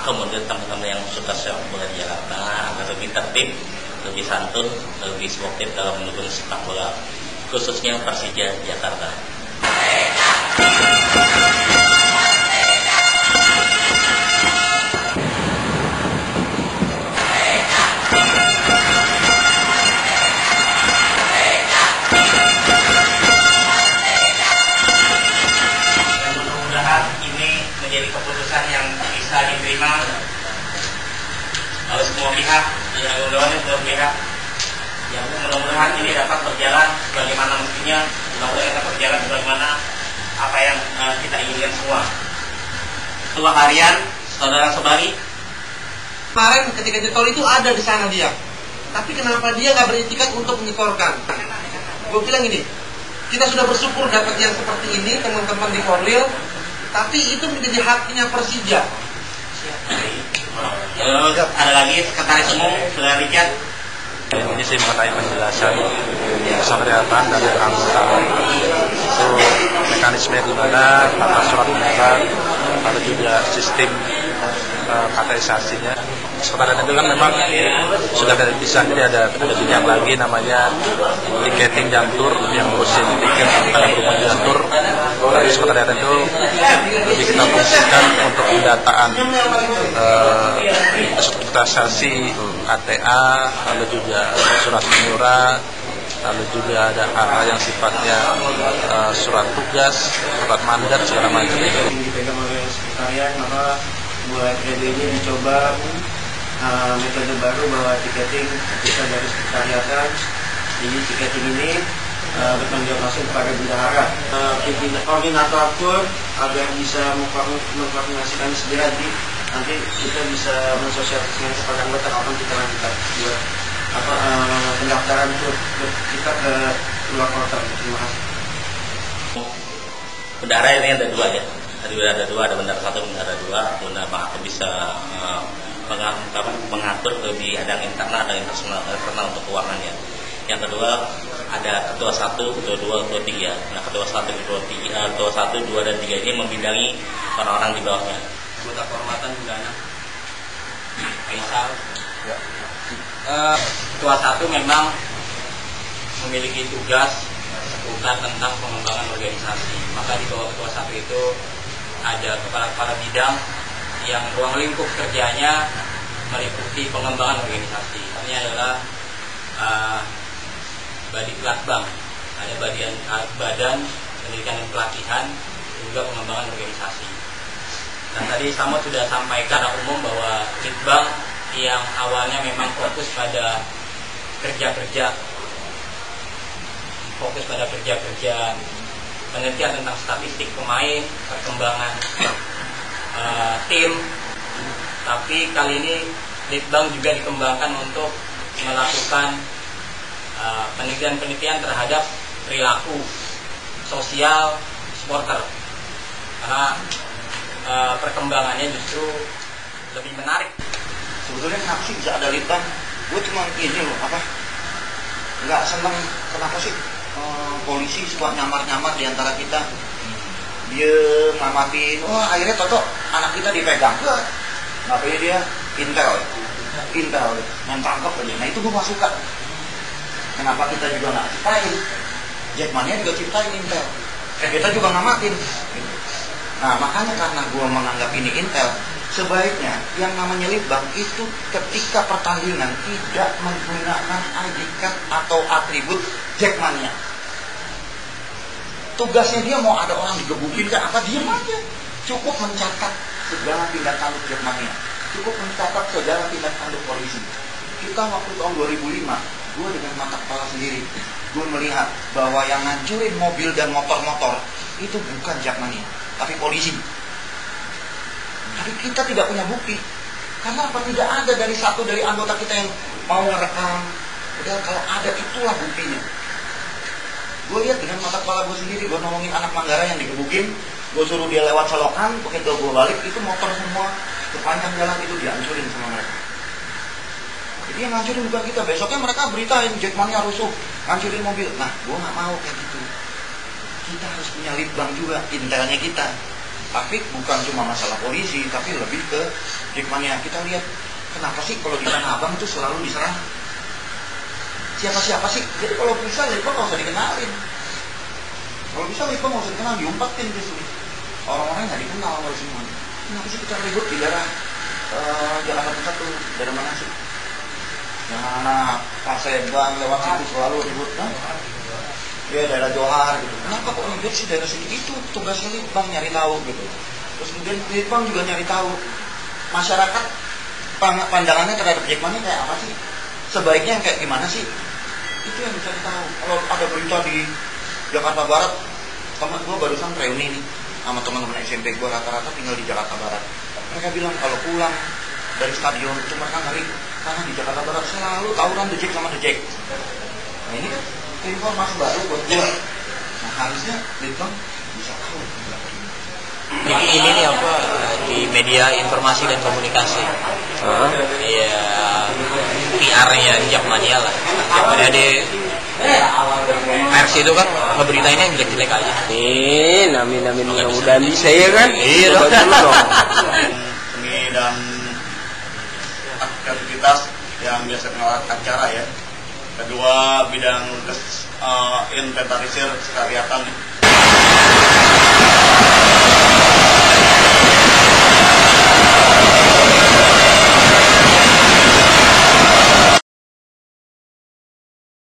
mengakomodir teman-teman yang suka sepak bola di Jakarta agar lebih tertib, lebih santun, lebih sportif dalam mendukung sepak bola, khususnya Persija Jakarta. Menjadi keputusan yang bisa diterima oleh semua pihak, yang mudah-mudahan ini dapat berjalan sebagaimana mestinya, mudah-mudahan dapat berjalan sebagaimana apa yang kita inginkan semua. Ketua harian, saudara-saudari, kemarin ketika nyetor itu ada di sana dia, tapi kenapa dia nggak beritikat untuk menyetorkan? Gue bilang ini, kita sudah bersyukur dapat yang seperti ini teman-teman di Korwil. Tapi itu menjadi haknya Persija. Ada lagi sekretaris umum, Saudara Richard. Ini sih mengenai penjelasan keselamatan dan keanggotaan itu mekanisme di mana atas surat undangan, lalu juga sistem kategorisasinya. Sekarang itu kan memang sudah dari pisah, jadi ada bidang lagi namanya tiketing jantur yang ngurusin tiket yang berupa jantur. Dari sekretariat itu lebih kita fungsikan untuk pendataan sertifikasi ATA, lalu juga surat menyurat, lalu juga ada hal-hal yang sifatnya surat tugas, surat mandat segala macam. Dipegang oleh sekretariat, maka buat RD ini dicoba metode baru bahwa tiketing bisa dari sekretariatan. Jadi tiketing ini bertanggung jawab langsung kepada bendahara. Pimpinan koordinator pun agar bisa mengkoordinasikan segera, jadi nanti kita bisa mensosialisasikan kepada anggota kapan kita lanjutkan buat pendaftaran untuk kita ke luar kota. Terima kasih. Bendahara ini ada dua ya. Tadi ada dua, ada bendahara satu, bendahara dua. Bendahara aku bisa mengatur lebih ada internal, ada internal untuk keuangannya. Yang kedua ada ketua 1, ketua 2, ketua 3. Nah, ketua 1, ketua 1, 2 dan 3 ini membidangi orang-orang di bawahnya. Anggota kehormatan Bundana Faisal. Ya. Ketua 1 memang memiliki tugas seputar tentang pengembangan organisasi. Maka di bawah ketua 1 itu ada kepala-kepala bidang yang ruang lingkup kerjanya meliputi pengembangan organisasi. Ini adalah Badiklatbang, ada badan pendidikan dan pelatihan, juga pengembangan organisasi. Dan tadi Samud sudah sampaikan secara umum bahwa Litbang yang awalnya memang fokus pada kerja-kerja penelitian tentang statistik pemain, perkembangan tim, tapi kali ini Litbang juga dikembangkan untuk melakukan penelitian terhadap perilaku sosial supporter, karena perkembangannya justru lebih menarik. Sebetulnya kenapa sih bisa ada Litbang? Gue cuma ini loh, nggak seneng kenapa sih polisi suka nyamar-nyamar di antara kita. Dia ngamatin, akhirnya cocok anak kita dipegang. Ngapain dia? Intel, yang tangkap aja. Nah itu gue gak suka. Kenapa kita juga nggak ciptain? Jackmania juga ciptain Intel. Kita juga ngamatin. Nah makanya karena gue menganggap ini Intel, sebaiknya yang namanya Litbang itu ketika pertandingan tidak menggunakan ID card atau atribut Jackmania. Tugasnya dia mau ada orang digebukin kan apa, diam aja. Cukup mencatat segala tindak tanduk Jackmania. Cukup mencatat segala tindak tanduk polisi. Kita waktu tahun 2005, gue dengan mata kepala sendiri, gue melihat bahwa yang ngancurin mobil dan motor-motor itu bukan Jackmania, tapi polisi. Tapi kita tidak punya bukti. Karena apa? Tidak ada dari anggota kita yang mau ngerekam. Padahal kalau ada, itulah buktinya. Gue lihat dengan mata kepala gue sendiri, gue nolongin anak Manggarai yang digebukin, gue suruh dia lewat selokan, begitu gue balik, itu motor semua sepanjang jalan itu dihancurin sama mereka. Jadi yang ngancurin bukan kita. Besoknya mereka beritain Jackmania rusuh, ngancurin mobil. Nah, gue gak mau kayak gitu. Kita harus punya Litbang juga, intelnya kita. Tapi bukan cuma masalah polisi, tapi lebih ke Jackmania. Kita lihat kenapa sih kalau di Tanah Abang itu selalu diserang siapa-siapa sih? Jadi kalau bisa Litbang nggak usah dikenalin. Kalau bisa Litbang nggak usah dikenal, diumpatin justru. Orang-orang nggak dikenal oleh semuanya. Kenapa sih kita ribut di daerah Jakarta Pusat tuh? Daerah mana sih? Yang mana Paseban lewat situ selalu ribut kan? Ya daerah Johar gitu. Kenapa kok ribut sih daerah sini? Itu tugasnya Litbang nyari tahu gitu. Terus kemudian Litbang juga nyari tahu masyarakat pandangannya terhadap Jackmania kayak apa sih? Sebaiknya kayak gimana sih? Itu yang bisa tahu. Kalau ada berita di Jakarta Barat, teman gue barusan reuni nih sama teman-teman SMP gue rata-rata tinggal di Jakarta Barat. Mereka bilang kalau pulang dari stadion itu mereka ngeri karena di Jakarta Barat selalu tawuran The Jack sama The Jack. Nah ini kan informasi baru buat gue. Nah harusnya Litbang bisa tahu. Jadi ini nih apa di media informasi dan komunikasi. Ya PR-nya Jackmania lah. Jackmania di pers itu kan ngeberitainnya yang jelek-jelek aja. Amin mudah-mudahan bisa ya kan? Iya dong. Seni dan aktivitas yang biasa kenal acara ya. Kedua bidang inventarisir sekaliatan.